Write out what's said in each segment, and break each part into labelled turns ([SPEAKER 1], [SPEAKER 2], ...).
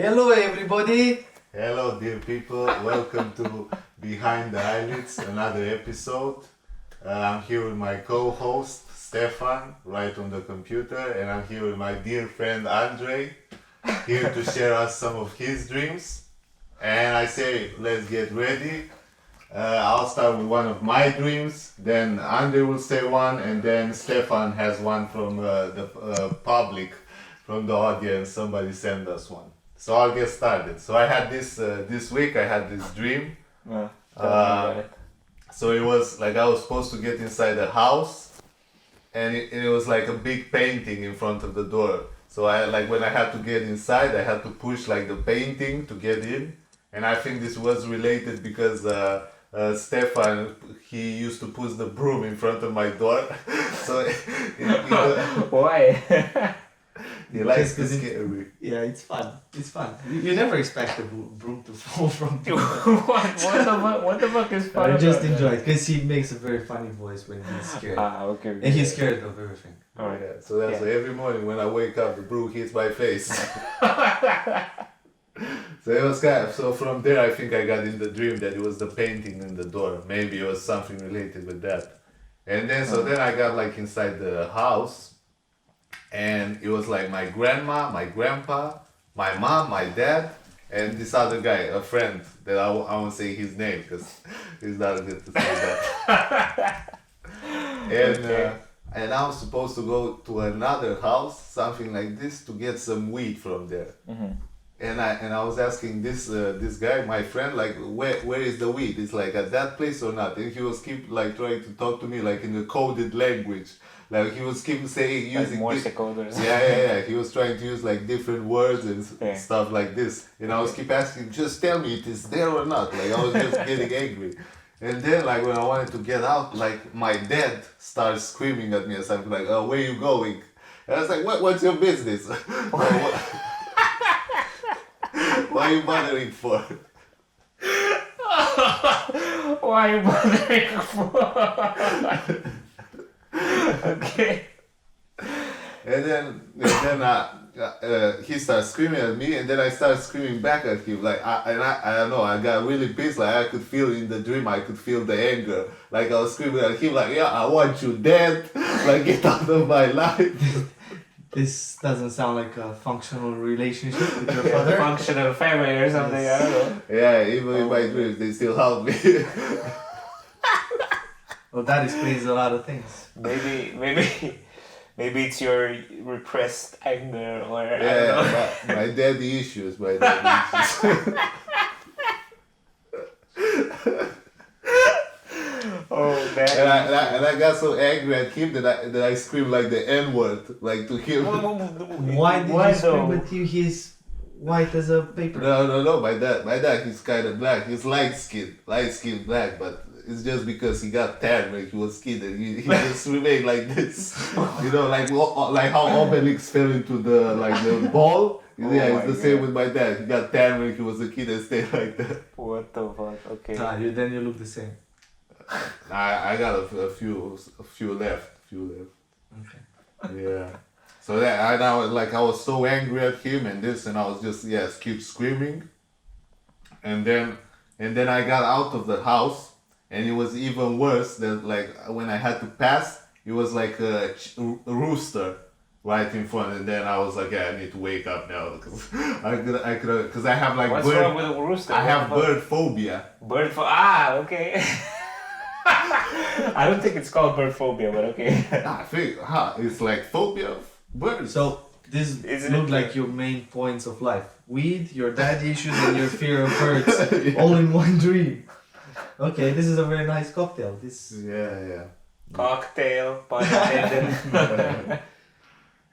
[SPEAKER 1] Hello everybody!
[SPEAKER 2] Hello dear people, welcome to Behind the Eyelids, another episode. I'm here with my co-host Stefan, right on the computer, and I'm here with my dear friend Andrei, here to share us some of his dreams. And I say, let's get ready. I'll start with one of my dreams, then Andrei will say one, and then Stefan has one from the public, from the audience. Somebody sent us one. So I'll get started. So I had this week. I had this dream.
[SPEAKER 3] Tell me about it.
[SPEAKER 2] So it was like I was supposed to get inside a house, and it was like a big painting in front of the door. So I like when I had to get inside, I had to push like the painting to get in. And I think this was related because Stefan, he used to push the broom in front of my door. So
[SPEAKER 3] Why?
[SPEAKER 2] he likes to scare me.
[SPEAKER 1] Yeah, it's fun. It's fun. You never expect the broom to fall from you.
[SPEAKER 3] What the fuck is fun?
[SPEAKER 1] I just
[SPEAKER 3] about
[SPEAKER 1] enjoy it because he makes a very funny voice when he's scared.
[SPEAKER 3] Okay.
[SPEAKER 1] And he's scared of everything.
[SPEAKER 3] Alright.
[SPEAKER 2] Yeah, so that's
[SPEAKER 3] Yeah.
[SPEAKER 2] every morning when I wake up, the broom hits my face. So it was kind of, so from there I think I got in the dream that it was the painting in the door. Maybe it was something related with that. And then then I got like inside the house, and it was like my grandma, my grandpa, my mom, my dad, and this other guy, a friend that I won't say his name because he's not good to say that. And I was supposed to go to another house, something like this, to get some weed from there.
[SPEAKER 3] Mm-hmm.
[SPEAKER 2] And I was asking this guy, my friend, like where is the weed? It's like at that place or not? And he was keep like trying to talk to me like in a coded language. Like he was keep saying using
[SPEAKER 3] Morse coders.
[SPEAKER 2] yeah. He was trying to use like different words and
[SPEAKER 3] Yeah.
[SPEAKER 2] stuff like this. And I was keep asking, just tell me it is there or not. Like I was just getting angry. And then like when I wanted to get out, like my dad starts screaming at me or something like, "Oh, where you going?" And I was like, what's your business? Why are you bothering for?
[SPEAKER 3] Why are you bothering for? Okay.
[SPEAKER 2] And then he starts screaming at me, and then I start screaming back at him. Like I don't know, I got really pissed. Like I could feel in the dream, I could feel the anger. Like I was screaming at him, like, "Yeah, I want you dead. Like get out of my life."
[SPEAKER 1] This doesn't sound like a functional relationship with your father.
[SPEAKER 3] Functional family or something, I don't know.
[SPEAKER 2] Yeah, even in my dreams, they still help me.
[SPEAKER 1] Well, that explains a lot of things.
[SPEAKER 3] Maybe it's your repressed anger or I don't
[SPEAKER 2] Yeah,
[SPEAKER 3] know.
[SPEAKER 2] my daddy issues, my daddy issues.
[SPEAKER 3] Oh man.
[SPEAKER 2] And I got so angry at him that I screamed like the N-word, like to him.
[SPEAKER 1] Why did you scream
[SPEAKER 3] though?
[SPEAKER 1] at him? He's white as a paper.
[SPEAKER 2] No, my dad, he's kind of black. He's light skinned black, but it's just because he got tan when he was kid and he just remained like this. You know, like how Obelix fell into the ball.
[SPEAKER 3] Oh
[SPEAKER 2] Yeah,
[SPEAKER 3] my
[SPEAKER 2] it's the same
[SPEAKER 3] God.
[SPEAKER 2] with my dad. He got tan when he was a kid and stayed like that.
[SPEAKER 3] What the fuck? Okay.
[SPEAKER 1] Then you look the same.
[SPEAKER 2] I got a few left.
[SPEAKER 1] Okay.
[SPEAKER 2] Yeah. So that I was so angry at him and I was just keep screaming. And then I got out of the house, and it was even worse than like when I had to pass. It was like a rooster right in front, and then I was like, yeah, I need to wake up now because because I have like
[SPEAKER 3] What's
[SPEAKER 2] bird.
[SPEAKER 3] wrong with a rooster?
[SPEAKER 2] I have bird phobia.
[SPEAKER 3] Okay. I don't think it's called bird phobia, but okay.
[SPEAKER 2] I think it's like phobia of birds.
[SPEAKER 1] So this
[SPEAKER 3] Isn't
[SPEAKER 1] look
[SPEAKER 3] it-
[SPEAKER 1] like your main points of life: weed, your daddy issues, and your fear of birds, all in one dream. Okay, this is a very nice cocktail. This
[SPEAKER 2] Yeah.
[SPEAKER 3] Cocktail, pun intended.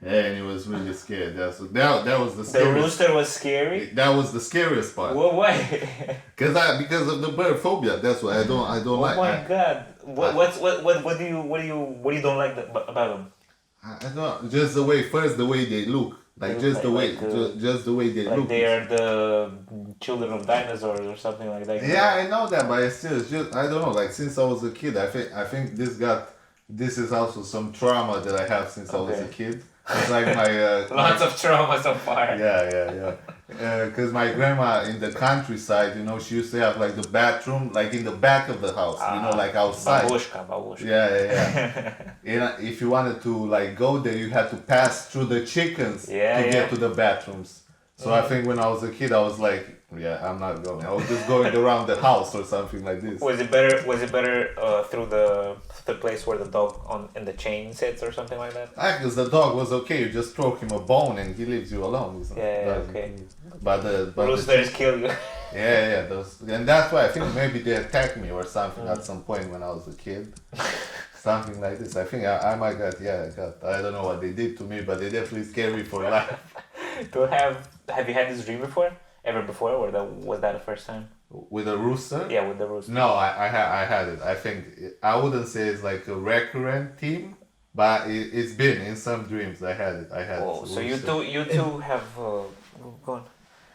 [SPEAKER 2] Yeah, and he was really scared. That was the
[SPEAKER 3] The
[SPEAKER 2] scariest.
[SPEAKER 3] rooster was scary.
[SPEAKER 2] That was the scariest part.
[SPEAKER 3] Why?
[SPEAKER 2] Because of the bird phobia. That's why I don't
[SPEAKER 3] Oh
[SPEAKER 2] like.
[SPEAKER 3] my god! What do you don't like about them?
[SPEAKER 2] I don't know. Just the way they look. Like just the way they
[SPEAKER 3] Like
[SPEAKER 2] look.
[SPEAKER 3] they are the children of dinosaurs or something like that.
[SPEAKER 2] Yeah, I know that, but it's just I don't know. Like since I was a kid, I think this is also some trauma that I have since I was a
[SPEAKER 3] Okay.
[SPEAKER 2] kid. It's like my
[SPEAKER 3] Lots of trauma so far.
[SPEAKER 2] yeah. Because my grandma in the countryside, you know, she used to have like the bathroom like in the back of the house, you know, like outside.
[SPEAKER 3] Babushka.
[SPEAKER 2] Yeah. And if you wanted to like go there, you had to pass through the chickens to get to the bathrooms. So I think when I was a kid, I was like, yeah, I'm not going. I was just going around the house or something like this.
[SPEAKER 3] Was it better through the place where the dog in the chain sits or something like that?
[SPEAKER 2] Because the dog was okay. You just throw him a bone and he leaves you alone.
[SPEAKER 3] Okay.
[SPEAKER 2] But the
[SPEAKER 3] roosters kill you.
[SPEAKER 2] Yeah. And that's why I think maybe they attacked me or something at some point when I was a kid. Something like this. I think I might got. I don't know what they did to me, but they definitely scared me for life.
[SPEAKER 3] Have you had this dream before? Ever before, or was that the first time?
[SPEAKER 2] With a rooster?
[SPEAKER 3] Yeah, with the rooster.
[SPEAKER 2] No, I had it. I think I wouldn't say it's like a recurrent theme, but it's been in some dreams. I had it.
[SPEAKER 3] Oh, so you two have go on.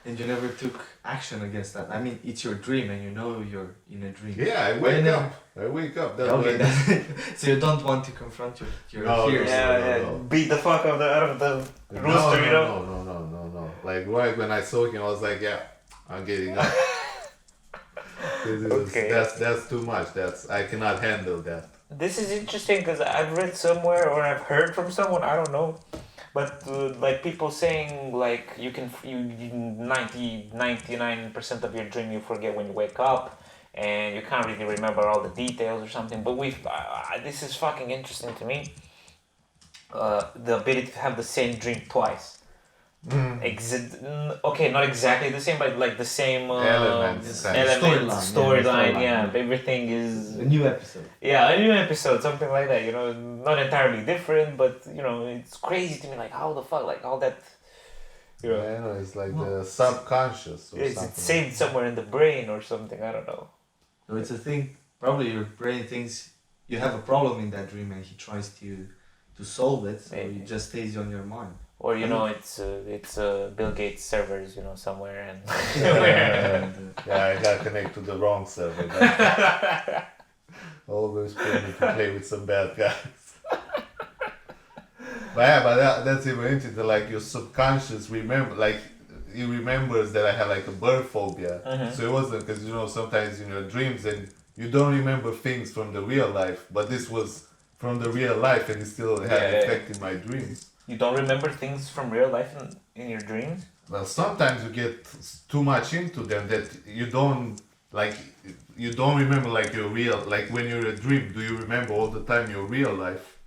[SPEAKER 1] And you never took action against that. I mean, it's your dream, and you know you're in a dream.
[SPEAKER 2] Yeah, I wake up. That's
[SPEAKER 1] okay, so you don't want to confront your fears.
[SPEAKER 2] No.
[SPEAKER 3] Beat the fuck out of the rooster, you know?
[SPEAKER 2] No. Like right when I saw him, I was like, yeah, I'm getting up.
[SPEAKER 3] Okay.
[SPEAKER 2] That's too much. I cannot handle that.
[SPEAKER 3] This is interesting because I've read somewhere or I've heard from someone, I don't know, but like people saying like you 99% of your dream you forget when you wake up and you can't really remember all the details or something. But this is fucking interesting to me. The ability to have the same dream twice. Okay, not exactly the same, but like the same storyline. Yeah, everything is
[SPEAKER 1] a new episode.
[SPEAKER 3] Yeah, a new episode, something like that. You know, not entirely different, but you know, it's crazy to me. Like, how the fuck, like all that. You know,
[SPEAKER 2] I know it's like the subconscious. Or
[SPEAKER 3] it's saved somewhere in the brain or something. I don't know.
[SPEAKER 1] So it's a thing. Probably your brain thinks you have a problem in that dream, and he tries to solve it. So it just stays on your mind.
[SPEAKER 3] Or you know, it's Bill Gates servers, you know, somewhere and.
[SPEAKER 2] I got connected to the wrong server. Always play with some bad guys. But that's even interesting. Like your subconscious it remembers that I had like a bird phobia. So it wasn't because you know sometimes in your dreams and you don't remember things from the real life, but this was from the real life and it still had an effect in my dreams.
[SPEAKER 3] You don't remember things from real life in your dreams?
[SPEAKER 2] Well, sometimes you get too much into them that you don't remember like your real, like when you're a dream, do you remember all the time your real life?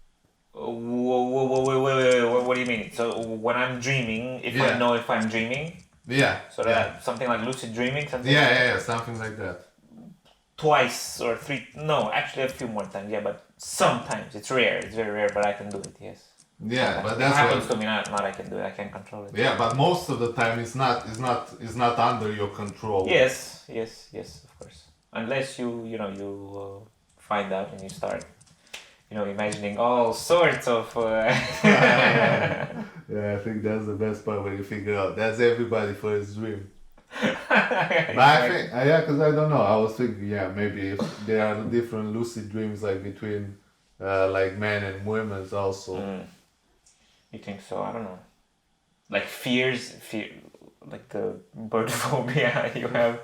[SPEAKER 3] Wait, what do you mean? So when I'm dreaming, I know if I'm dreaming?
[SPEAKER 2] Yeah.
[SPEAKER 3] So that something like lucid dreaming? Something
[SPEAKER 2] something like that.
[SPEAKER 3] Twice or three, no, actually a few more times, but sometimes, it's rare, it's very rare, but I can do it, yes.
[SPEAKER 2] Yeah, but that's
[SPEAKER 3] what happens to me. Not I can do it. I can control it.
[SPEAKER 2] Yeah, but most of the time it's not under your control.
[SPEAKER 3] Yes, of course. Unless you find out and you start, imagining all sorts of.
[SPEAKER 2] Yeah, I think that's the best part when you figure out that's everybody for his dream. But I think, because I don't know. I was thinking, maybe if there are different lucid dreams like between, like men and women also.
[SPEAKER 3] You think so? I don't know. Like fear, like the bird phobia you have.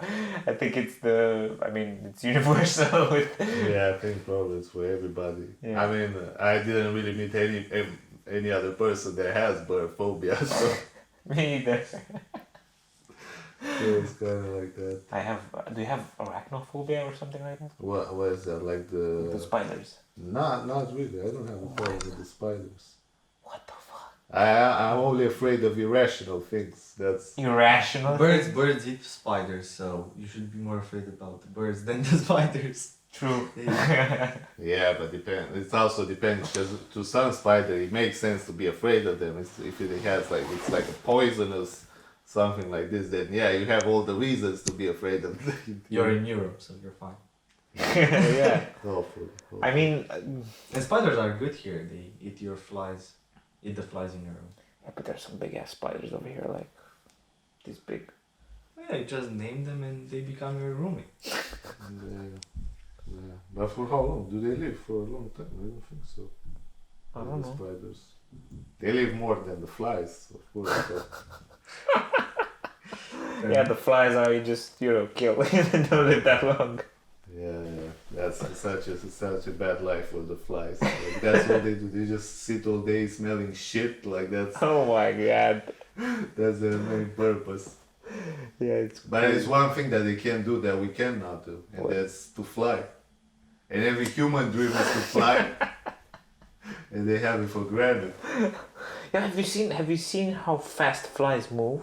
[SPEAKER 3] I think it's it's universal.
[SPEAKER 2] Yeah, I think probably it's for everybody.
[SPEAKER 3] Yeah.
[SPEAKER 2] I mean, I didn't really meet any other person that has bird phobia, so.
[SPEAKER 3] Me either.
[SPEAKER 2] So it's kind of like that.
[SPEAKER 3] Do you have arachnophobia or something like that?
[SPEAKER 2] What is that? Like
[SPEAKER 3] the spiders?
[SPEAKER 2] Not really. I don't have a problem with the spiders.
[SPEAKER 3] What the fuck?
[SPEAKER 2] I'm only afraid of irrational things. That's
[SPEAKER 3] irrational.
[SPEAKER 1] Birds eat spiders, so you should be more afraid about the birds than the spiders.
[SPEAKER 3] True.
[SPEAKER 2] Yeah, but it also depends because to some spider it makes sense to be afraid of them. If it has it's like a poisonous something like this, then you have all the reasons to be afraid of them.
[SPEAKER 1] You're in Europe, so you're fine.
[SPEAKER 3] Yeah.
[SPEAKER 2] Awful.
[SPEAKER 3] I mean,
[SPEAKER 1] and spiders are good here. They eat the flies in your room.
[SPEAKER 3] Yeah, but there's some big ass spiders over here, like this big.
[SPEAKER 1] Yeah, you just name them and they become your roommate.
[SPEAKER 2] Yeah. But for how long? Do they live for a long time? I don't think so.
[SPEAKER 3] I don't know.
[SPEAKER 2] Spiders. They live more than the flies, of course.
[SPEAKER 3] Yeah, the flies are you just kill. They don't live that long.
[SPEAKER 2] Yeah, that's such a bad life for the flies. Like, that's what they do. They just sit all day smelling shit. Like that's
[SPEAKER 3] Oh my god.
[SPEAKER 2] that's their main purpose.
[SPEAKER 3] Yeah, it's.
[SPEAKER 2] But it's one thing that they can do that we cannot do, and
[SPEAKER 3] What?
[SPEAKER 2] that's to fly. And every human dream is to fly, and they have it for granted.
[SPEAKER 3] Yeah, have you seen how fast flies move?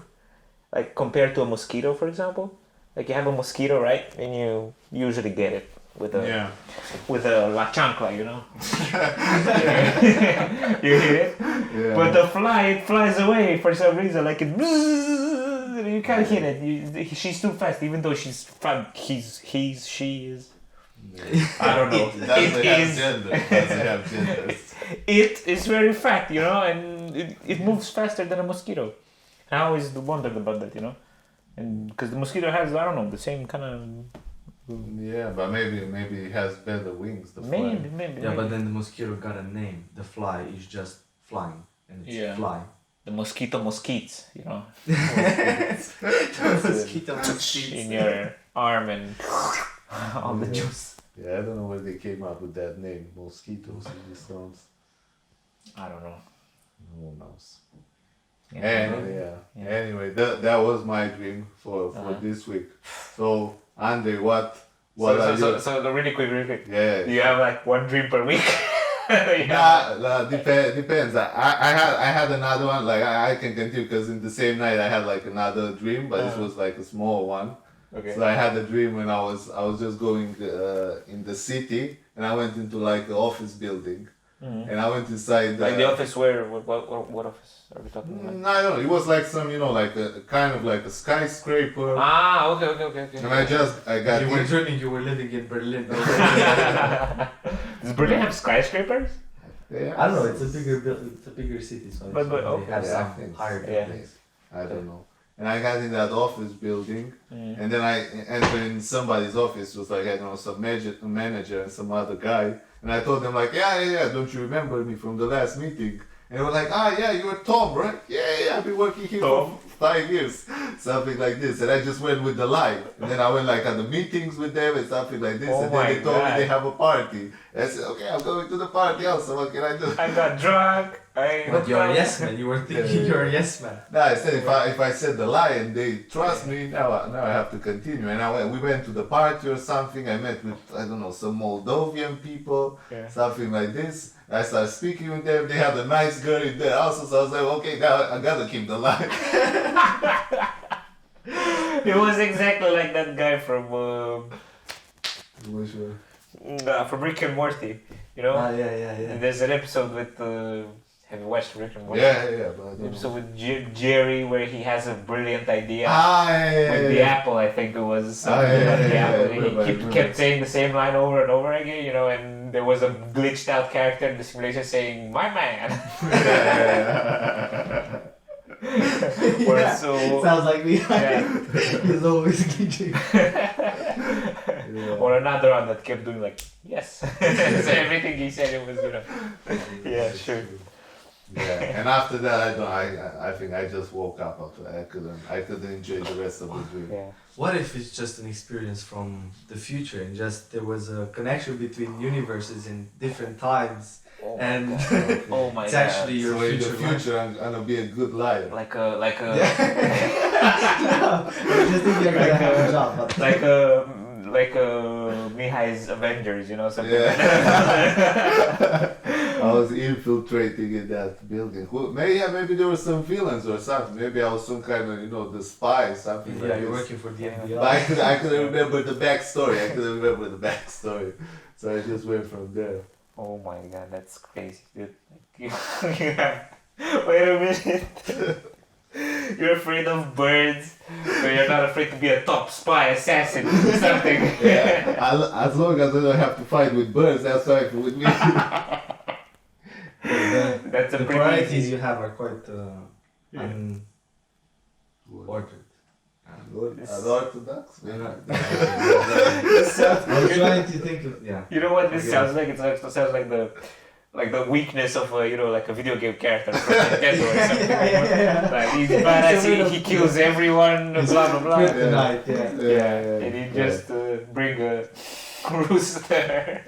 [SPEAKER 3] Like compared to a mosquito, for example. Like you have a mosquito, right? And you usually get it with a la chancla, you know. You hit it.
[SPEAKER 2] Yeah.
[SPEAKER 3] But the fly, it flies away for some reason. Like it, you can't hit it. She's too fast, even though she's fun. She is. I don't know.
[SPEAKER 2] It doesn't have gender. It doesn't have genders.
[SPEAKER 3] It is very fast, and it moves faster than a mosquito. I always wondered about that, and because the mosquito has, I don't know, the same kind of.
[SPEAKER 2] Yeah, but maybe it has better wings. The fly.
[SPEAKER 3] Maybe.
[SPEAKER 1] Yeah, but then the mosquito got a name. The fly is just flying, and it's fly.
[SPEAKER 3] The mosquitoes,
[SPEAKER 1] The mosquito
[SPEAKER 3] in your arm and all the juice.
[SPEAKER 2] Yeah, I don't know where they came up with that name. Mosquitoes in the stones.
[SPEAKER 3] I don't know.
[SPEAKER 2] Who knows?
[SPEAKER 3] Yeah.
[SPEAKER 2] Anyway, that was my dream for this week. So, Andrei, what are you?
[SPEAKER 3] So really quick.
[SPEAKER 2] Yeah.
[SPEAKER 3] Do you have like one dream per week?
[SPEAKER 2] Depends. I had another one. Like I can continue because in the same night I had like another dream, but this was like a small one.
[SPEAKER 3] Okay.
[SPEAKER 2] So I had a dream when I was just going in the city, and I went into like an office building, and I went inside.
[SPEAKER 3] Like the office where? What office are we talking about?
[SPEAKER 2] I don't know. It was like some, like a kind of like a skyscraper.
[SPEAKER 3] Ah, okay.
[SPEAKER 2] And I got.
[SPEAKER 1] You were dreaming you were living in Berlin.
[SPEAKER 3] Does Berlin have skyscrapers?
[SPEAKER 2] Yeah,
[SPEAKER 1] I don't know. It's a bigger city, so
[SPEAKER 3] But
[SPEAKER 1] they
[SPEAKER 3] okay.
[SPEAKER 1] have
[SPEAKER 2] Yeah, I
[SPEAKER 1] some
[SPEAKER 2] think
[SPEAKER 1] higher
[SPEAKER 2] so.
[SPEAKER 1] buildings.
[SPEAKER 2] I don't know. And I got in that office building, and then I entered in somebody's office. It was like, I don't know, some manager and some other guy. And I told them like, yeah, don't you remember me from the last meeting? And they were like, yeah, you were Tom, right? Yeah, I've been working here for 5 years. Something like this. And I just went with the lie. And then I went like at the meetings with them and something like this.
[SPEAKER 3] Oh
[SPEAKER 2] and then they told me
[SPEAKER 3] God.
[SPEAKER 2] they have a party. And I said, okay, I'm going to the party also. What can I do?
[SPEAKER 3] I got drunk.
[SPEAKER 1] But you're a yes man. You were thinking you're a yes man.
[SPEAKER 2] No, I said if I said the lie and they trust me, now I have to continue. And we went to the party or something. I met with, I don't know, some Moldovan people, something like this. I started speaking with them. They had a nice girl in there also, so I was like, okay, now I gotta keep the lie.
[SPEAKER 3] It was exactly like that guy from
[SPEAKER 2] Which one?
[SPEAKER 3] from Rick and Morty.
[SPEAKER 1] Yeah.
[SPEAKER 3] There's an episode with. Have you watched Rick and Morty?
[SPEAKER 2] Yeah, but I don't
[SPEAKER 3] Episode
[SPEAKER 2] know.
[SPEAKER 3] with Jerry where he has a brilliant idea. With the apple, I think it was something about the apple. He kept saying the same line over and over again, and there was a glitched out character in the simulation saying, "My man."
[SPEAKER 1] Sounds like me.
[SPEAKER 3] Yeah.
[SPEAKER 1] He's always glitching.
[SPEAKER 2] Yeah.
[SPEAKER 3] Or another one that kept doing like, yes. So everything he said, it was, yeah, sure.
[SPEAKER 2] Yeah, and after that, I think I just woke up after that. I couldn't enjoy the rest of the dream.
[SPEAKER 3] Yeah.
[SPEAKER 1] What if it's just an experience from the future and just there was a connection between universes in different times and
[SPEAKER 3] Oh my
[SPEAKER 1] it's
[SPEAKER 3] god.
[SPEAKER 1] actually your
[SPEAKER 2] So in the
[SPEAKER 1] future.
[SPEAKER 2] future, I'm gonna be a good liar.
[SPEAKER 3] Like a
[SPEAKER 1] No, I just think you're gonna have a job. But
[SPEAKER 3] like Mihai's Avengers, something
[SPEAKER 2] Yeah.
[SPEAKER 3] like that.
[SPEAKER 2] I was infiltrating in that building. Maybe there were some villains or something. Maybe I was some kind of, the spy, something
[SPEAKER 1] yeah,
[SPEAKER 2] like
[SPEAKER 1] you're
[SPEAKER 2] this.
[SPEAKER 1] working for the FBI.
[SPEAKER 2] But I couldn't remember the backstory. So I just went from there.
[SPEAKER 3] Oh my god, that's crazy, dude. Wait a minute. You're afraid of birds, but you're not afraid to be a top spy assassin or something.
[SPEAKER 2] Yeah, as long as I don't have to fight with birds, that's fine with me.
[SPEAKER 3] That's a
[SPEAKER 1] The
[SPEAKER 3] pretty
[SPEAKER 1] priorities
[SPEAKER 3] easy.
[SPEAKER 1] you have are quite unordered.
[SPEAKER 2] Unorthodox?
[SPEAKER 1] I'm trying to think of, yeah.
[SPEAKER 3] You know what this
[SPEAKER 1] Okay.
[SPEAKER 3] sounds like? It sounds like like the weakness of a, you know, like a video game character from Nintendo or something. Like he's badass, he kills everyone, blah blah blah.
[SPEAKER 1] Kryptonite,
[SPEAKER 3] And he just bring a rooster.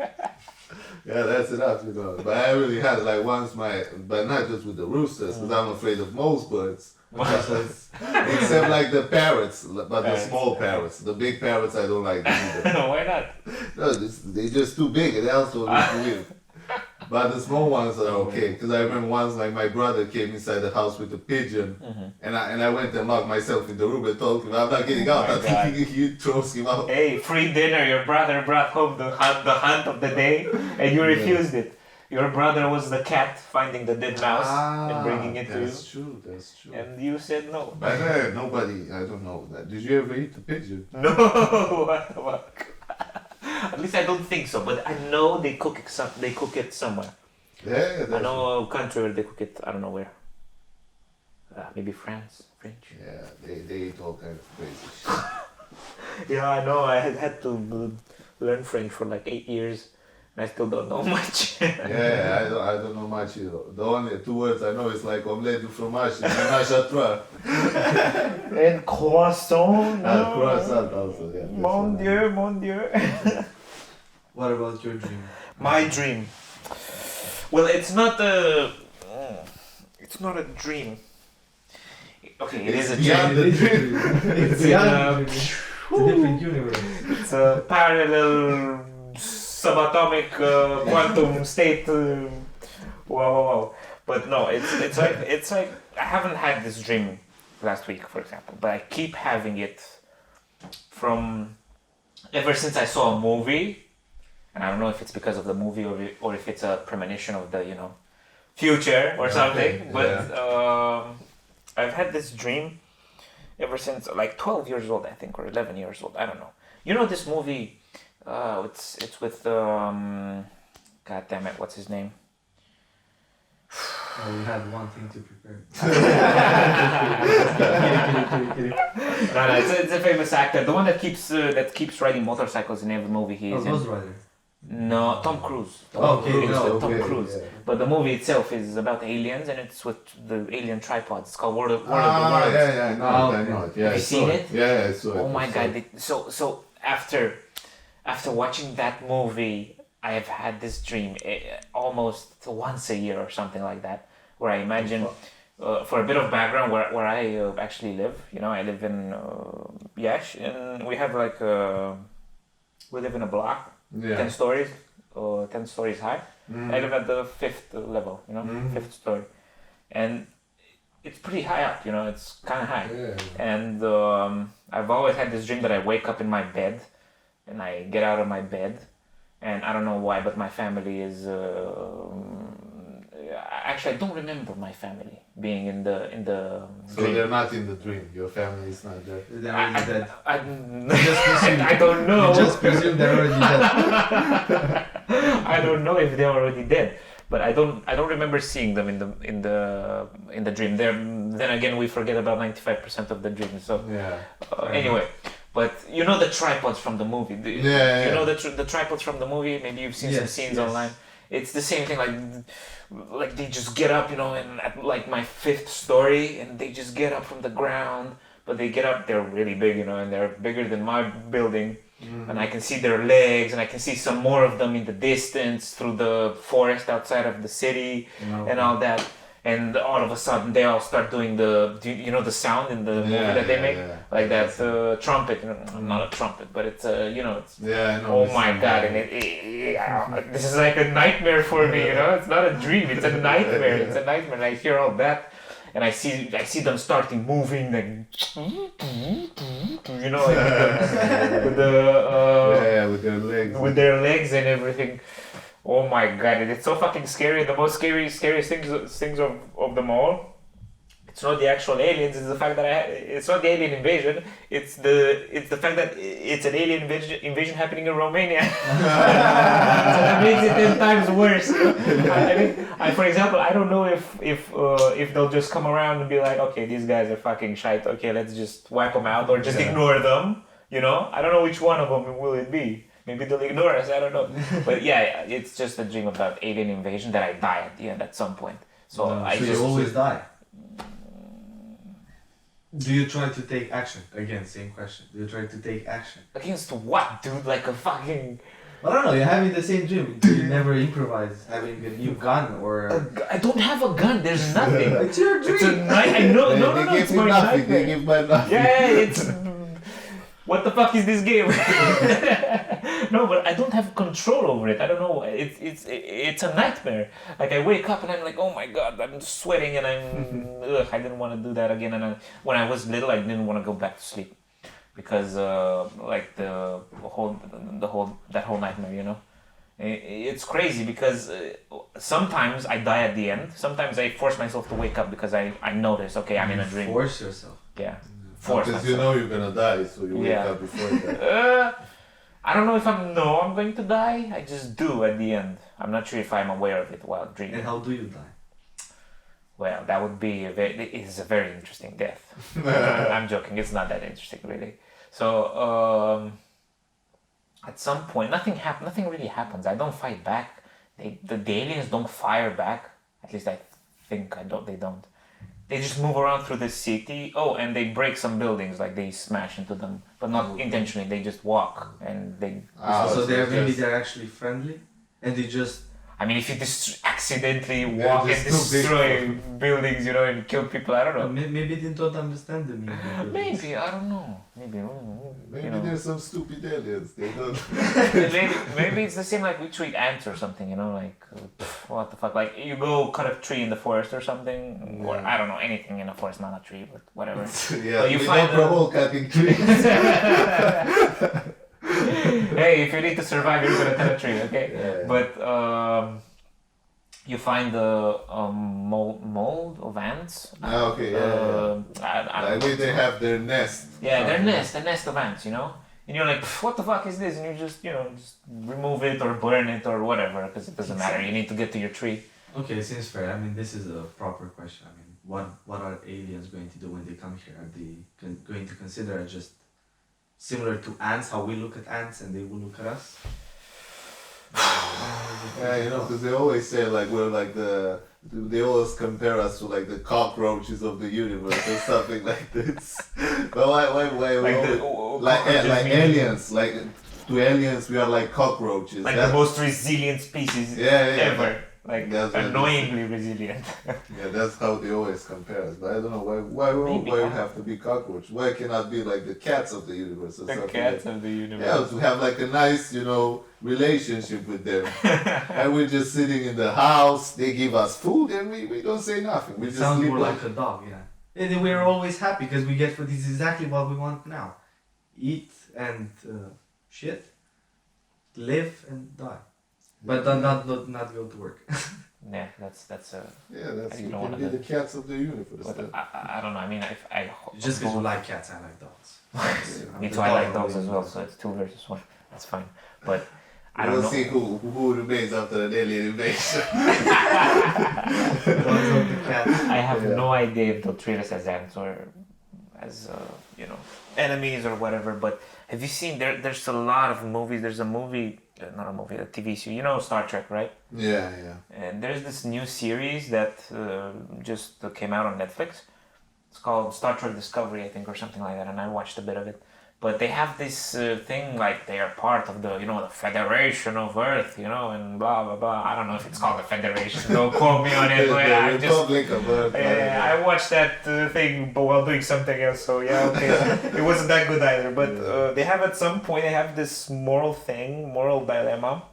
[SPEAKER 2] Yeah, that's enough, you know. But I really had like once but not just with the roosters, because I'm afraid of most birds. Except like the parrots, but the small parrots. The big parrots I don't like either.
[SPEAKER 3] Why not?
[SPEAKER 2] No, they're just too big. It also looks weird. But the small ones are okay. Because I remember once, like my brother came inside the house with a pigeon, and I went and locked myself in the room and told him I'm not getting out. I'm thinking he throws him out.
[SPEAKER 3] Hey, free dinner. Your brother brought home the hunt of the day, and you refused it. Your brother was the cat finding the dead mouse and bringing it to you.
[SPEAKER 2] That's true. That's true.
[SPEAKER 3] And you said no.
[SPEAKER 2] But nobody, I don't know that. Did you ever eat the pigeon?
[SPEAKER 3] No. What the fuck? At least I don't think so. But I know they cook it. They cook it somewhere.
[SPEAKER 2] Yeah,
[SPEAKER 3] I know a country where they cook it. I don't know where. Maybe France, French.
[SPEAKER 2] Yeah, they eat all kinds of crazy shit.
[SPEAKER 3] Yeah, I know. I had to learn French for like 8 years. I still don't know much.
[SPEAKER 2] Yeah, I don't know much either. The only 2 words I know is like omelette du fromage and ménage à trois.
[SPEAKER 3] And croissant. No.
[SPEAKER 2] Croissant also, yeah.
[SPEAKER 3] Mon Dieu, mon Dieu.
[SPEAKER 1] What about your dream?
[SPEAKER 3] My dream. Well, it's not a dream. Okay, it is a
[SPEAKER 2] beyond
[SPEAKER 3] dream.
[SPEAKER 2] the dream.
[SPEAKER 1] It's beyond the dream. It's a different universe.
[SPEAKER 3] It's a parallel subatomic quantum state. Wow. But no, it's like I haven't had this dream last week, for example, but I keep having it from ever since I saw a movie. And I don't know if it's because of the movie or if it's a premonition of the, you know, future or something. But I've had this dream ever since like 12 years old, I think, or 11 years old. I don't know. You know this movie? It's with God damn it, what's his name?
[SPEAKER 1] Oh, we had one thing to prepare.
[SPEAKER 3] No, it's a famous actor, the one that keeps riding motorcycles in every movie he is in.
[SPEAKER 1] Ghost Rider.
[SPEAKER 3] No, Tom Cruise.
[SPEAKER 1] Okay,
[SPEAKER 3] Tom Cruise.
[SPEAKER 2] Yeah.
[SPEAKER 3] But the movie itself is about aliens, and it's with the alien tripods. It's called World of the Worlds.
[SPEAKER 2] Yeah, I know it. Yeah,
[SPEAKER 3] Have you seen it?
[SPEAKER 2] Yeah, I saw it.
[SPEAKER 3] Oh my god! So after watching that movie, I have had this dream almost once a year or something like that, where I imagine, for a bit of background, where I actually live. You know, I live in Yash, and we have like we live in a block. 10 stories, 10 stories high. I live at the 5th level, you know, 5th story. And it's pretty high up, you know, it's kind of high.
[SPEAKER 2] Yeah.
[SPEAKER 3] And I've always had this dream that I wake up in my bed and I get out of my bed. And I don't know why, but my family is... actually, I don't remember my family being in the
[SPEAKER 2] So
[SPEAKER 3] dream.
[SPEAKER 2] they're not in the dream. Your family is not there.
[SPEAKER 1] They're already dead.
[SPEAKER 3] I don't know.
[SPEAKER 1] You just presume they're already dead.
[SPEAKER 3] I don't know if they're already dead, but I don't remember seeing them in the dream. Then again, we forget about 95% of the dream. So anyway, but you know the tripods from the movie. You know the tripods from the movie. Maybe you've seen some scenes online. It's the same thing, like they just get up, you know, and at like my 5th story, and they just get up from the ground, but they get up, they're really big, you know, and they're bigger than my building, and I can see their legs, and I can see some more of them in the distance through the forest outside of the city, and all that. And all of a sudden, they all start doing you know the sound in the movie that they make, like that trumpet. You know, not a trumpet, but it's you know. It's, oh my god! And this is like a nightmare for me. You know, it's not a dream. It's a nightmare. It's a nightmare. And I hear all that, and I see them starting moving, like you know, like with their legs and everything. Oh my god, it's so fucking scary. The most scariest things of them all. It's not the actual aliens. It's the fact that it's not the alien invasion. It's the fact that it's an alien invasion happening in Romania. So that makes it 10 times worse. I mean, for example, I don't know if they'll just come around and be like, okay, these guys are fucking shite. Okay, let's just wipe them out or just ignore them. You know, I don't know which one of them will it be. Maybe they'll ignore us. I don't know. But yeah, it's just a dream about alien invasion that I die at the end at some point. So I
[SPEAKER 1] so
[SPEAKER 3] just
[SPEAKER 1] you always die. Do you try to take action? Again, same question. Do you try to take action?
[SPEAKER 3] against what, dude? Like a fucking.
[SPEAKER 1] I don't know, you're having the same dream. You never improvise having a new gun or...
[SPEAKER 3] I don't have a gun. There's nothing.
[SPEAKER 1] It's your dream!
[SPEAKER 3] It's a night. I know. No,
[SPEAKER 2] They
[SPEAKER 3] no,
[SPEAKER 2] give
[SPEAKER 3] it's
[SPEAKER 2] me
[SPEAKER 3] my
[SPEAKER 2] nothing.
[SPEAKER 3] nightmare.
[SPEAKER 2] They give me nothing.
[SPEAKER 3] Yeah, it's. What the fuck is this game? No, but I don't have control over it. I don't know. It's a nightmare. Like I wake up and I'm like, oh my god, I'm sweating and I'm. I didn't want to do that again. And when I was little, I didn't want to go back to sleep because like that whole nightmare, you know. It's crazy because sometimes I die at the end. Sometimes I force myself to wake up because I notice, okay, I'm in a dream.
[SPEAKER 1] Force yourself.
[SPEAKER 3] Yeah. Force
[SPEAKER 2] Because
[SPEAKER 3] myself.
[SPEAKER 2] you know you're gonna die, so you wake up before you die.
[SPEAKER 3] I don't know if I'm going to die. I just do at the end. I'm not sure if I'm aware of it while dreaming.
[SPEAKER 1] And how do you die?
[SPEAKER 3] Well, that would be it's a very interesting death. I'm joking. It's not that interesting, really. So at some point, nothing really happens. I don't fight back. The aliens don't fire back. At least I think they don't. They just move around through the city. Oh, and they break some buildings, like they smash into them, but not intentionally. They just walk and they.
[SPEAKER 1] So they're actually friendly, and they just.
[SPEAKER 3] I mean, if you accidentally walk and destroy buildings, you know, and kill people, I don't know.
[SPEAKER 1] Maybe they don't understand the meaning.
[SPEAKER 3] Maybe, I don't know. Maybe
[SPEAKER 2] Maybe there's some stupid aliens. They don't.
[SPEAKER 3] maybe it's the same like we treat ants or something, you know, like what the fuck? Like you go cut a tree in the forest or something, or I don't know, anything in a forest, not a tree, but whatever.
[SPEAKER 2] Yeah,
[SPEAKER 3] but you
[SPEAKER 2] we
[SPEAKER 3] find
[SPEAKER 2] don't promote cutting trees.
[SPEAKER 3] Hey, if you need to survive, you're gonna cut a tree, okay?
[SPEAKER 2] Yeah.
[SPEAKER 3] But you find the mold of ants.
[SPEAKER 2] Okay, yeah. I mean, they have their nest.
[SPEAKER 3] Yeah, their nest, the nest of ants, you know? And you're like, what the fuck is this? And you just, just remove it or burn it or whatever, because it doesn't matter. You need to get to your tree.
[SPEAKER 1] Okay, seems fair. I mean, this is a proper question. I mean, what are aliens going to do when they come here? Are they going to consider it just similar to ants, how we look at ants and they will look at us?
[SPEAKER 2] Yeah, you know, because they always say like we're like they always compare us to like the cockroaches of the universe or something like this. But why like aliens, like to aliens we are like cockroaches.
[SPEAKER 3] Like the most resilient species ever. Like annoyingly resilient.
[SPEAKER 2] Yeah, that's how they always compare us. But I don't know why we have to be cockroaches. Why cannot be like the cats of the universe or something?
[SPEAKER 3] The cats of the universe.
[SPEAKER 2] Yeah, to have like a nice, relationship with them. And we're just sitting in the house, they give us food and we don't say nothing. We just
[SPEAKER 1] sounds
[SPEAKER 2] sleep
[SPEAKER 1] more like a dog, yeah. And we're always happy because we get food. This is exactly what we want now. Eat and shit. Live and die. But not go to work.
[SPEAKER 3] Yeah, that's
[SPEAKER 2] you can be the cats of the universe.
[SPEAKER 3] I don't know. I mean, I
[SPEAKER 1] just because you like cats, I like dogs.
[SPEAKER 3] Me too. I like dogs as well. So it's 2 versus 1. That's fine. But I don't know.
[SPEAKER 2] We'll see who remains after an alien invasion.
[SPEAKER 3] I have no idea if they'll treat us as ants or as enemies or whatever. But have you seen there's a lot of movies. There's a movie. Not a movie, a TV series. You know Star Trek, right?
[SPEAKER 2] Yeah.
[SPEAKER 3] And there's this new series that just came out on Netflix. It's called Star Trek Discovery, I think, or something like that. And I watched a bit of it. But they have this thing like they are part of the, the Federation of Earth, and blah, blah, blah. I don't know if it's called the Federation. Don't quote me on it.
[SPEAKER 2] The Republic of Earth.
[SPEAKER 3] I watched that thing while doing something else. So, yeah, okay. It wasn't that good either. But they have at some point, they have this moral dilemma.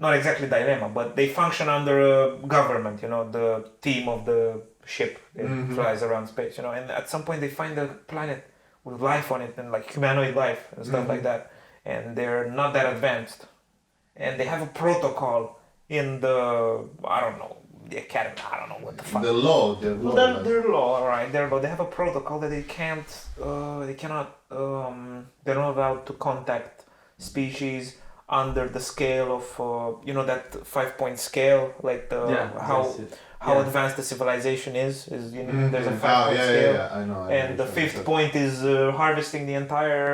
[SPEAKER 3] Not exactly dilemma, but they function under a government, the team of the ship that flies around space, And at some point, they find a planet with life on it and like humanoid life and stuff like that, and they're not that advanced, and they have a protocol in the the academy. I don't know what the fuck.
[SPEAKER 2] Their law.
[SPEAKER 3] Their law. All right, their law. They have a protocol that they cannot. They're not allowed to contact species under the scale of you know that 5-point scale, like the how
[SPEAKER 1] Yeah.
[SPEAKER 3] advanced the civilization is you know there's a 5-point
[SPEAKER 2] yeah,
[SPEAKER 3] scale.
[SPEAKER 2] yeah, I know.
[SPEAKER 3] And the fifth point is harvesting the entire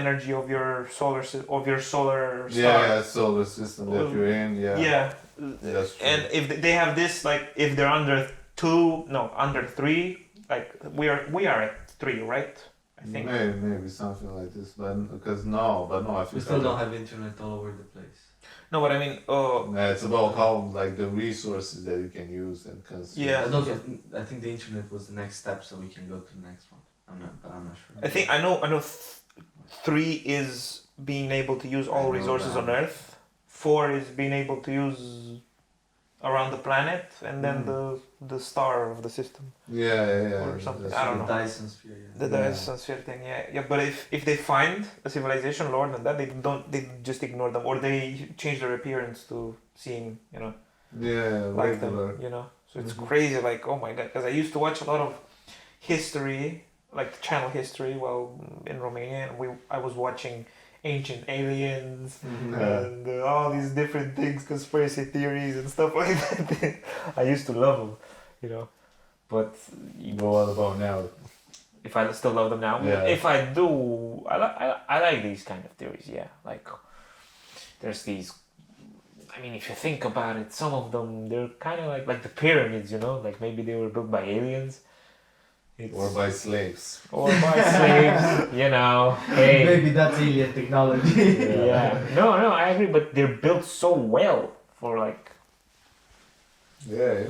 [SPEAKER 3] energy of your solar star.
[SPEAKER 2] Yeah, solar system that you're in. Yeah.
[SPEAKER 3] Yeah.
[SPEAKER 2] That's true.
[SPEAKER 3] And if they have this, like if they're under 3, like we are at 3, right? I think.
[SPEAKER 2] Maybe something like this, but no, I think
[SPEAKER 1] We still don't have internet all over the place.
[SPEAKER 3] No, but I mean,
[SPEAKER 2] it's about how like the resources that you can use and consume.
[SPEAKER 3] Yeah.
[SPEAKER 1] But also, I think the internet was the next step, so we can go to the next one. I'm not sure.
[SPEAKER 3] I know 3 is being able to use all
[SPEAKER 1] I know
[SPEAKER 3] resources
[SPEAKER 1] that.
[SPEAKER 3] on Earth. 4 is being able to use around the planet, and then the star of the system.
[SPEAKER 2] Yeah.
[SPEAKER 3] Or something.
[SPEAKER 2] that's
[SPEAKER 3] I don't
[SPEAKER 2] true.
[SPEAKER 3] know.
[SPEAKER 1] The Dyson sphere. Yeah.
[SPEAKER 3] The Dyson sphere thing, yeah. But if they find a civilization lower than that, they just ignore them, or they change their appearance to seem, you know,
[SPEAKER 2] Yeah,
[SPEAKER 3] like
[SPEAKER 2] regular.
[SPEAKER 3] them, you know. So it's crazy, like, oh my god, because I used to watch a lot of history, like channel history, while in Romania, and I was watching ancient aliens and all these different things, conspiracy theories and stuff like that. I used to love them, you know. But
[SPEAKER 2] What about now?
[SPEAKER 3] if I still love them now,
[SPEAKER 2] Yeah.
[SPEAKER 3] if I do, I like these kind of theories. Yeah, like there's these. I mean, if you think about it, some of them they're kind of like the pyramids, you know, like maybe they were built by aliens.
[SPEAKER 2] Or by slaves.
[SPEAKER 3] Or by slaves, you know. Hey.
[SPEAKER 1] Maybe that's alien technology.
[SPEAKER 3] Yeah. No, I agree, but they're built so well for like.
[SPEAKER 2] Yeah,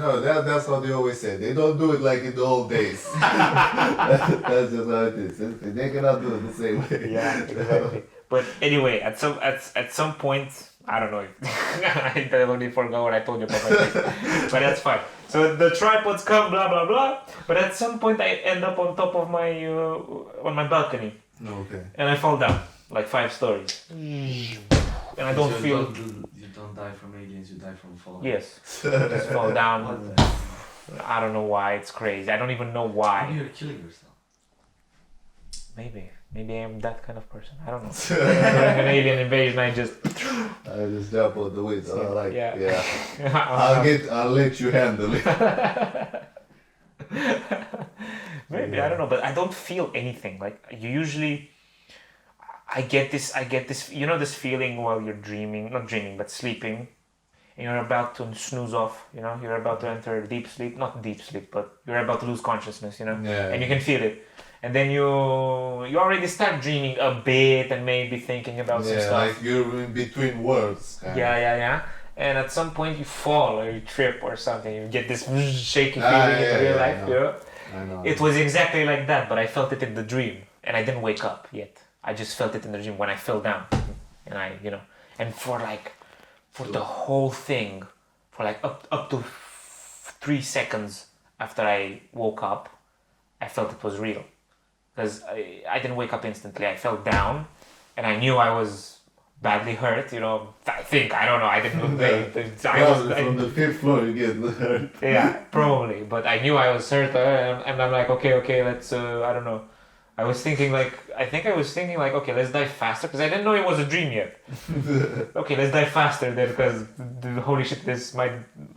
[SPEAKER 2] that's what they always say. They don't do it like in the old days. That's just how it is. They cannot do it the same way.
[SPEAKER 3] Yeah, exactly. But anyway, at some point, I don't know. I totally forgot what I told you about my face, but that's fine. So the tripods come, blah blah blah. But at some point, I end up on top of my on my balcony,
[SPEAKER 2] Okay.
[SPEAKER 3] and I fall down like 5 stories, and I don't feel.
[SPEAKER 1] You don't die from aliens. You die from falling.
[SPEAKER 3] Yes, just fall down.
[SPEAKER 1] What the?
[SPEAKER 3] I don't know why. It's crazy. I don't even know why.
[SPEAKER 1] Maybe you're killing yourself.
[SPEAKER 3] Maybe I'm that kind of person. I don't know. During an alien invasion, I just.
[SPEAKER 2] I just jump on the window.
[SPEAKER 3] Yeah.
[SPEAKER 2] I'll let you handle it.
[SPEAKER 3] Maybe I don't know, but I don't feel anything. Like you usually, I get this. You know, this feeling while you're dreaming, not dreaming, but sleeping, and you're about to snooze off. You know, you're about to enter deep sleep, not deep sleep, but you're about to lose consciousness. You know,
[SPEAKER 2] Yeah.
[SPEAKER 3] and you can feel it. And then you already start dreaming a bit and maybe thinking about some stuff.
[SPEAKER 2] like you're in between worlds.
[SPEAKER 3] Yeah. And at some point you fall or you trip or something. You get this shaky feeling in real life.
[SPEAKER 2] I know.
[SPEAKER 3] You know? It was exactly like that, but I felt it in the dream. And I didn't wake up yet. I just felt it in the dream when I fell down. And and for the whole thing, for like up to 3 seconds after I woke up, I felt it was real. Because I didn't wake up instantly. I fell down, and I knew I was badly hurt. You know, I don't know. I didn't.
[SPEAKER 2] From the 5th floor, you get hurt.
[SPEAKER 3] Yeah, probably. But I knew I was hurt, and I'm like, okay, let's. I don't know. I was thinking like, okay, let's die faster, because I didn't know it was a dream yet. Okay, let's die faster then, because holy shit,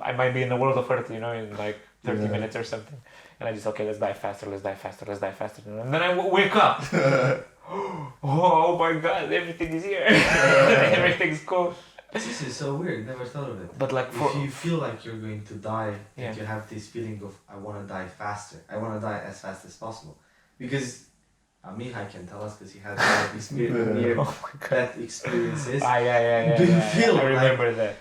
[SPEAKER 3] I might be in the world of hurt, you know, in like 30 minutes or something. And I just, okay, let's die faster. And then I wake up. Oh my god, everything is here. Everything's cool.
[SPEAKER 1] This is so weird. Never thought of it.
[SPEAKER 3] But like
[SPEAKER 1] if you feel like you're going to die,
[SPEAKER 3] Yeah.
[SPEAKER 1] and you have this feeling of I want to die faster. I want to die as fast as possible, because Mihai can tell us because he has a lot of experience, near-death experiences.
[SPEAKER 3] Yeah.
[SPEAKER 1] Do you feel
[SPEAKER 3] I remember that.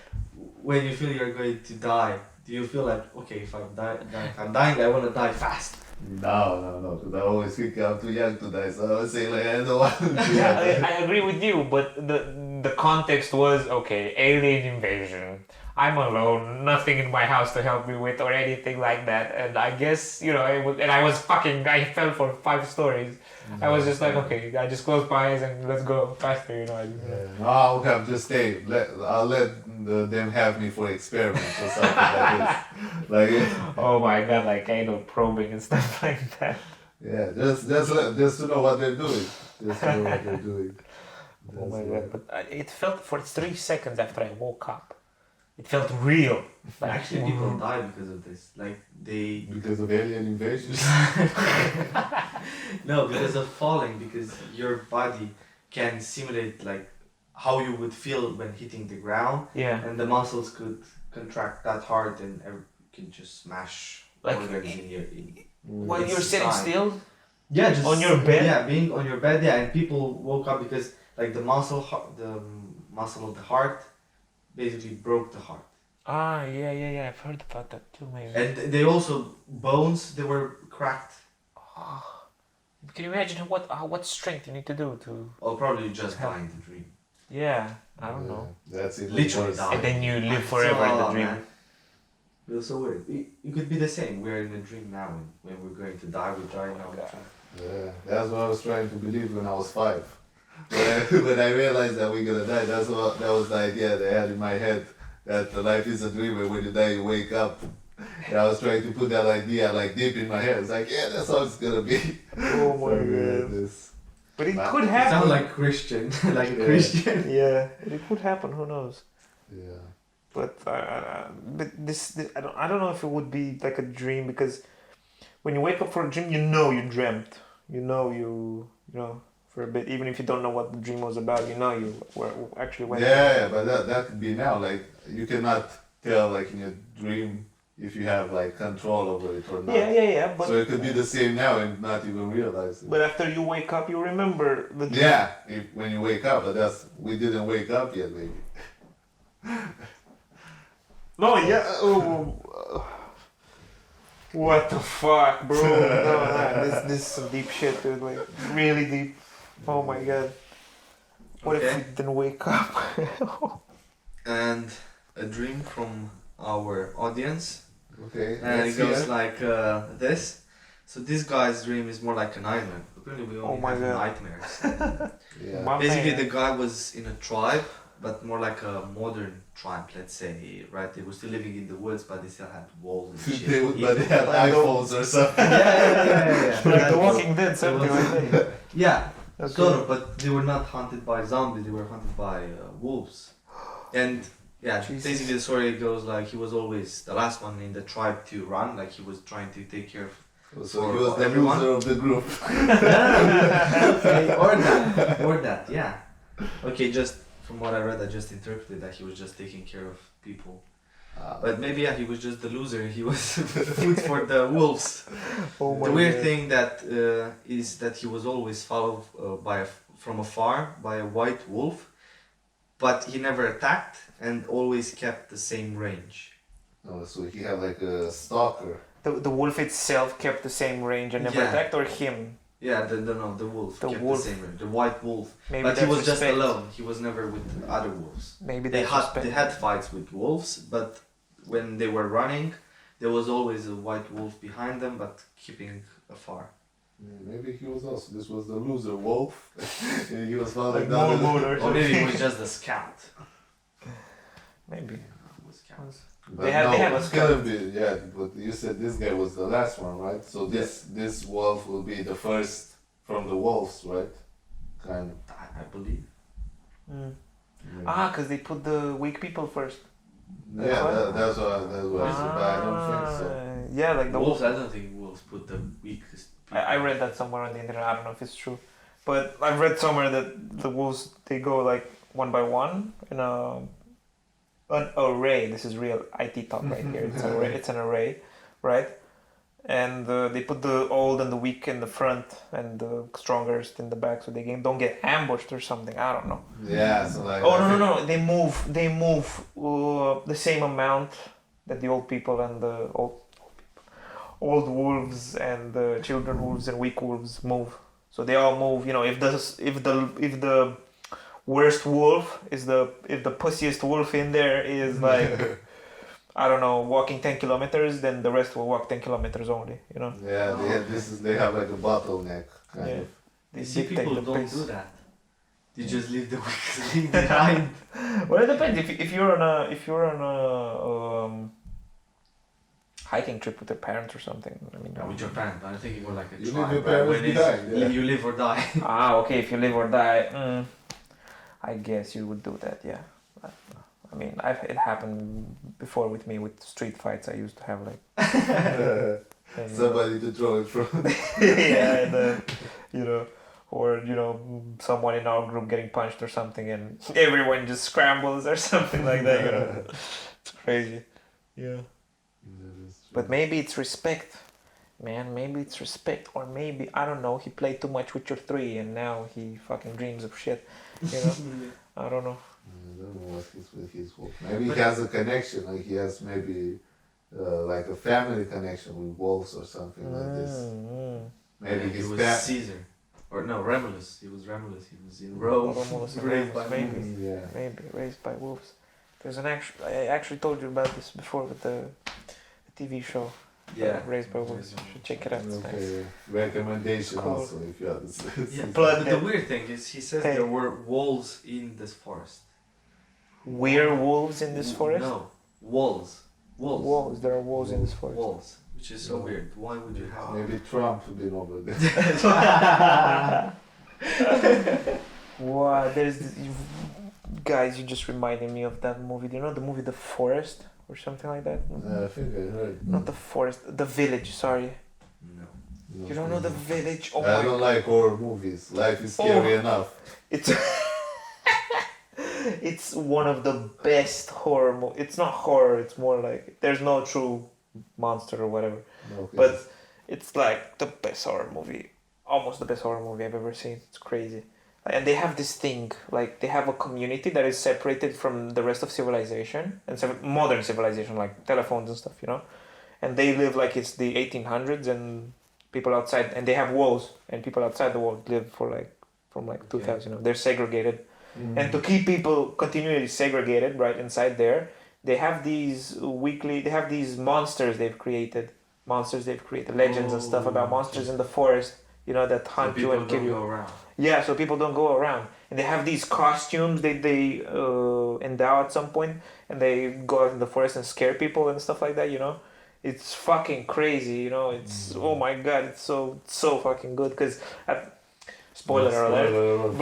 [SPEAKER 1] When you feel you're going to die, do you feel like, okay, if I'm dying, I want to die fast?
[SPEAKER 2] No, because I always think I'm too young to die, so I always say like, I don't want to die.
[SPEAKER 3] Yeah, I agree with you, but the context was, okay, alien invasion. I'm alone, nothing in my house to help me with or anything like that. And I guess, I fell for 5 stories. I was just like, okay, I just closed my eyes and let's go faster, you know.
[SPEAKER 2] No, I'll have just stay. I'll let them have me for experiments or something like this. Like,
[SPEAKER 3] Oh my god, like anal probing and stuff like that.
[SPEAKER 2] yeah, just to know what they're doing.
[SPEAKER 3] Oh my god! But it felt for 3 seconds after I woke up. It felt real.
[SPEAKER 1] But actually, people die because of this. Like they.
[SPEAKER 2] Because of alien invasions.
[SPEAKER 1] No, because of falling. Because your body can simulate like how you would feel when hitting the ground,
[SPEAKER 3] Yeah.
[SPEAKER 1] and the muscles could contract that hard, and can just smash
[SPEAKER 3] Like,
[SPEAKER 1] organs in your.
[SPEAKER 3] While
[SPEAKER 1] It's
[SPEAKER 3] you're sitting
[SPEAKER 1] fine.
[SPEAKER 3] still.
[SPEAKER 1] Yeah, just
[SPEAKER 3] On your bed?
[SPEAKER 1] Yeah, being on your bed. Yeah, and people woke up because like the muscle of the heart, basically broke the heart.
[SPEAKER 3] Ah, yeah. I've heard about that too, maybe.
[SPEAKER 1] And they also bones they were cracked.
[SPEAKER 3] Oh. Can you imagine what strength you need to do to?
[SPEAKER 1] Or probably just die in the dream.
[SPEAKER 3] Yeah, I don't know.
[SPEAKER 2] That's it.
[SPEAKER 1] Literally die.
[SPEAKER 3] And then you live forever in the dream.
[SPEAKER 1] Man. It was so weird. It could be the same. We're in a dream now, and when we're going to die, we die now.
[SPEAKER 2] Yeah, that's what I was trying to believe when I was 5. When I realized that we're gonna die, that was the idea that I had in my head, that life is a dream and when you die you wake up. And I was trying to put that idea like deep in my head. It's like, yeah, that's how it's gonna be.
[SPEAKER 3] Oh my god. But it could happen.
[SPEAKER 1] Sound like Christian, like a Christian.
[SPEAKER 3] Yeah, it could happen. Who knows?
[SPEAKER 2] Yeah.
[SPEAKER 3] But this I don't know if it would be like a dream, because when you wake up for a dream, you know you dreamt. You know for a bit, even if you don't know what the dream was about, you know you were actually went.
[SPEAKER 2] Yeah, but that could be now. Like you cannot tell like in your dream if you have like control over it or not.
[SPEAKER 3] Yeah. But
[SPEAKER 2] so it could be the same now and not even realize it.
[SPEAKER 3] But after you wake up, you remember the dream.
[SPEAKER 2] Yeah, when you wake up, but we didn't wake up yet, maybe.
[SPEAKER 3] No, yeah. What the fuck, bro? No, this is some deep shit, dude. Like really deep. Oh my god. What if we didn't wake up?
[SPEAKER 1] And a dream from our audience.
[SPEAKER 2] Okay.
[SPEAKER 1] And it goes like this. So this guy's dream is more like a nightmare. Really, we only have nightmares.
[SPEAKER 2] Yeah.
[SPEAKER 1] Basically, the guy was in a tribe, but more like a modern tribe, let's say, right? They were still living in the woods, but they still had walls and shit.
[SPEAKER 2] But they had iPhones or something.
[SPEAKER 1] Yeah.
[SPEAKER 3] Like The Walking Dead, something like that.
[SPEAKER 1] Yeah,
[SPEAKER 3] Okay.
[SPEAKER 1] sort of, but they were not hunted by zombies, they were hunted by wolves. And yeah,
[SPEAKER 3] Jesus.
[SPEAKER 1] basically the story goes like he was always the last one in the tribe to run, like he was trying to take care of
[SPEAKER 2] So he was the loser of the group.
[SPEAKER 1] okay, or that, yeah. Okay, just from what I read, I just interpreted that he was just taking care of people. But maybe he was just the loser. He was food for the wolves.
[SPEAKER 3] Oh my
[SPEAKER 1] The weird
[SPEAKER 3] God.
[SPEAKER 1] thing that is that he was always followed from afar by a white wolf, but he never attacked and always kept the same range.
[SPEAKER 2] Oh, so he had like a stalker.
[SPEAKER 3] The wolf itself kept the same range and never
[SPEAKER 1] Yeah.
[SPEAKER 3] attacked, or him?
[SPEAKER 1] Yeah, the wolf
[SPEAKER 3] The
[SPEAKER 1] kept
[SPEAKER 3] wolf.
[SPEAKER 1] the same range. The white wolf.
[SPEAKER 3] Maybe
[SPEAKER 1] But he
[SPEAKER 3] that's
[SPEAKER 1] was just
[SPEAKER 3] respect.
[SPEAKER 1] alone. He was never with other wolves.
[SPEAKER 3] Maybe
[SPEAKER 1] They
[SPEAKER 3] that's
[SPEAKER 1] had
[SPEAKER 3] respect.
[SPEAKER 1] they had fights with wolves, but when they were running, there was always a white wolf behind them, but keeping afar.
[SPEAKER 2] Maybe he was also. This was the loser wolf. And he was following
[SPEAKER 3] Like
[SPEAKER 2] down.
[SPEAKER 3] Mormon or
[SPEAKER 1] Or maybe he
[SPEAKER 3] something.
[SPEAKER 1] was just a scout.
[SPEAKER 3] Maybe.
[SPEAKER 1] He was scout.
[SPEAKER 2] But
[SPEAKER 3] They have a
[SPEAKER 2] it's gonna be But you said this guy was the last one, right? So this wolf will be the first from the wolves, right? Kind of.
[SPEAKER 1] I believe.
[SPEAKER 3] Mm.
[SPEAKER 2] Yeah.
[SPEAKER 3] Ah, because they put the weak people first.
[SPEAKER 2] Yeah, that's what I said, but I don't think so.
[SPEAKER 3] Yeah, like the
[SPEAKER 1] Wolves, I don't think wolves put the weakest people.
[SPEAKER 3] I read that somewhere on the internet. I don't know if it's true, but I've read somewhere that the wolves, they go like one by one in an array. This is real IT talk right here. It's an array, right? And they put the old and the weak in the front and the strongest in the back, so they don't get ambushed or something. I don't know.
[SPEAKER 2] Yeah, so like.
[SPEAKER 3] Oh no! They move the same amount that the old people and the old wolves and the children wolves and weak wolves move. So they all move. You know, if the worst wolf is if the pussiest wolf in there is like I don't know, walking 10 kilometers, then the rest will walk 10 kilometers only. You know.
[SPEAKER 2] Yeah, they have like a bottleneck kind
[SPEAKER 3] Yeah.
[SPEAKER 2] of.
[SPEAKER 3] They
[SPEAKER 1] See,
[SPEAKER 3] dictate
[SPEAKER 1] people
[SPEAKER 3] the
[SPEAKER 1] don't
[SPEAKER 3] pace.
[SPEAKER 1] do that. They just leave the weakest link behind.
[SPEAKER 3] Well, it depends. If you're on a hiking trip with your parents or something, I mean.
[SPEAKER 1] Yeah, with your parents, but I'm thinking more like a
[SPEAKER 2] You
[SPEAKER 1] tribe.
[SPEAKER 2] leave your
[SPEAKER 1] right?
[SPEAKER 2] parents
[SPEAKER 1] When it's
[SPEAKER 2] behind, yeah.
[SPEAKER 1] you live or die.
[SPEAKER 3] Ah, okay. If you live or die. I guess you would do that, yeah. I mean, it happened before with me with street fights. I used to have like and,
[SPEAKER 2] Somebody to throw it from.
[SPEAKER 3] yeah, and then, you know, or you know, someone in our group getting punched or something, and everyone just scrambles or something like that. You know, it's crazy. Yeah. But maybe it's respect, man. Maybe it's respect, or maybe I don't know. He played too much Witcher 3, and now he fucking dreams of shit. You know, I don't know.
[SPEAKER 2] I don't know what he's with his wolf. Maybe he has a connection, like he has maybe like a family connection with wolves or something like this. Maybe
[SPEAKER 1] he
[SPEAKER 2] his
[SPEAKER 1] was Caesar. Or no, Romulus. He was Romulus. He was in Rome.
[SPEAKER 3] Romulus and
[SPEAKER 1] raised
[SPEAKER 3] Remus,
[SPEAKER 1] by
[SPEAKER 3] maybe.
[SPEAKER 1] wolves.
[SPEAKER 2] Yeah.
[SPEAKER 3] Maybe raised by wolves. There's an actual. I actually told you about this before with the TV show.
[SPEAKER 1] Yeah.
[SPEAKER 3] Raised by wolves. You should check it out. It's nice.
[SPEAKER 2] Okay. Recommendation
[SPEAKER 3] Cool.
[SPEAKER 2] also if you understand.
[SPEAKER 1] Yeah,
[SPEAKER 3] Blood
[SPEAKER 1] but the
[SPEAKER 3] dead.
[SPEAKER 1] weird thing is, he says
[SPEAKER 3] Hey.
[SPEAKER 1] there were wolves in this forest.
[SPEAKER 3] Werewolves in this forest?
[SPEAKER 1] No, wolves. Wolves.
[SPEAKER 3] Wolves. There are wolves in this forest.
[SPEAKER 1] Wolves, which is so weird. Why would you have?
[SPEAKER 2] Maybe Trump been over there.
[SPEAKER 3] Wow, there's this, guys. You just reminded me of that movie. Do you know the movie The Forest or something like that?
[SPEAKER 2] I think I heard.
[SPEAKER 3] Not The Forest, The Village. Sorry,
[SPEAKER 1] No.
[SPEAKER 3] you don't know The Village. Oh
[SPEAKER 2] I
[SPEAKER 3] my!
[SPEAKER 2] don't like horror movies. Life is scary enough.
[SPEAKER 3] It's it's one of the best horror. It's not horror. It's more like there's no true monster or whatever.
[SPEAKER 2] Okay.
[SPEAKER 3] But it's like the best horror movie, almost the best horror movie I've ever seen. It's crazy. And they have this thing, like they have a community that is separated from the rest of civilization and modern civilization, like telephones and stuff, you know. And they live like it's the 1800s, and people outside, and they have walls, and people outside the wall live for like from like 2000. You know, they're segregated, and to keep people continually segregated, right inside there, they have these monsters they've created, legends and stuff about monsters in the forest, you know, that hunt you and kill you.
[SPEAKER 1] Go around.
[SPEAKER 3] Yeah, so people don't go around, and they have these costumes they endow at some point, and they go out in the forest and scare people and stuff like that. You know, it's fucking crazy. You know, it's oh my god, it's so fucking good. Because spoiler alert,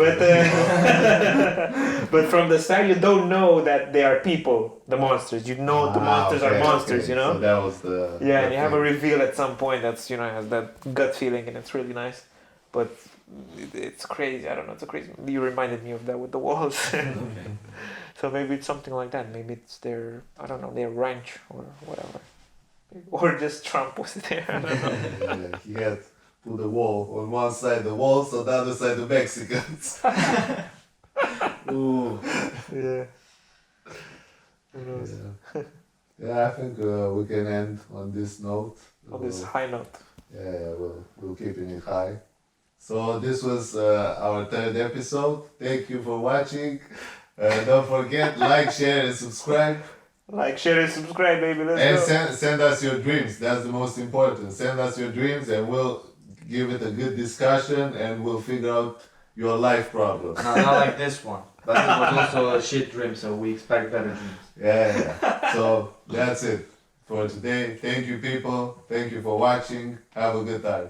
[SPEAKER 3] but from the start you don't know that they are people, the monsters. You know the monsters are monsters. You know.
[SPEAKER 2] So that was the.
[SPEAKER 3] Yeah, and you have a reveal at some point that's, you know, has that gut feeling, and it's really nice. But it's crazy. I don't know. It's a crazy. You reminded me of that with the walls.
[SPEAKER 1] Okay.
[SPEAKER 3] So maybe it's something like that. Maybe it's their, I don't know, their ranch or whatever. Or just Trump was there. I don't know.
[SPEAKER 2] Yeah, he had put the wall on one side, the walls, on the other side, the Mexicans.
[SPEAKER 1] Ooh.
[SPEAKER 3] Yeah. Who knows?
[SPEAKER 2] Yeah, I think we can end on this note.
[SPEAKER 3] On this high note.
[SPEAKER 2] Yeah, we'll keeping it high. So this was our third episode. Thank you for watching. Don't forget, like, share, and subscribe.
[SPEAKER 3] Like, share, and subscribe, baby. Let's
[SPEAKER 2] And
[SPEAKER 3] go.
[SPEAKER 2] send us your dreams. That's the most important. Send us your dreams, and we'll give it a good discussion, and we'll figure out your life problems.
[SPEAKER 1] Not like this one. But it was also a shit dream, so we expect better dreams.
[SPEAKER 2] Yeah. So that's it for today. Thank you, people. Thank you for watching. Have a good time.